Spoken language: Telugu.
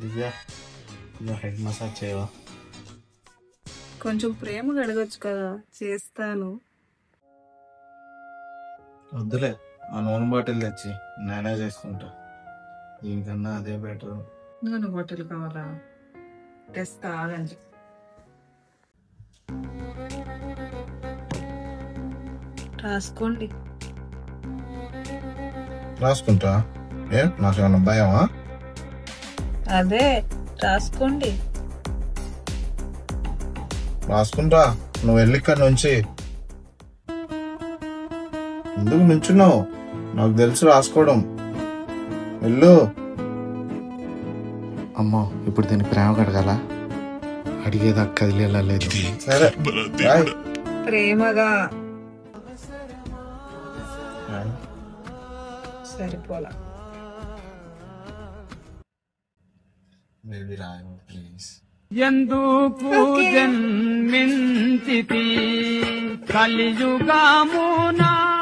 దివ్య హెడ్ మసాజ్ చేయవా? కొంచెం ప్రేమగా అడగొచ్చు కదా, చేస్తాను. వద్దులే, ఆ నూనె బాటిల్ తెచ్చి నేనే చేసుకుంటా. దీనికన్నా అదే బెటర్. నూనె బాటిల్ కావాలా? తెస్తా, ఆగండి. రాసుకోండి. రాసుకుంటా. నాకేమన్నా భయమా? అదే రాసుకోండి. రాసుకుంటా. నువ్వు వెళ్ళి ఇక్కడ నుంచి. ఎందుకు నుంచున్నావు? నాకు తెలుసు రాసుకోవడం. వెళ్ళు. అమ్మో, ఇప్పుడు దీన్ని ప్రేమ కడగాల? అడిగేదా కదిలేలా లేదు. సరే బాయ్. ప్రేమగా. సరిపోలా. బేబీ రాయో ప్లీజ్. ఎందుకు జన్మించితి కలియుగమునా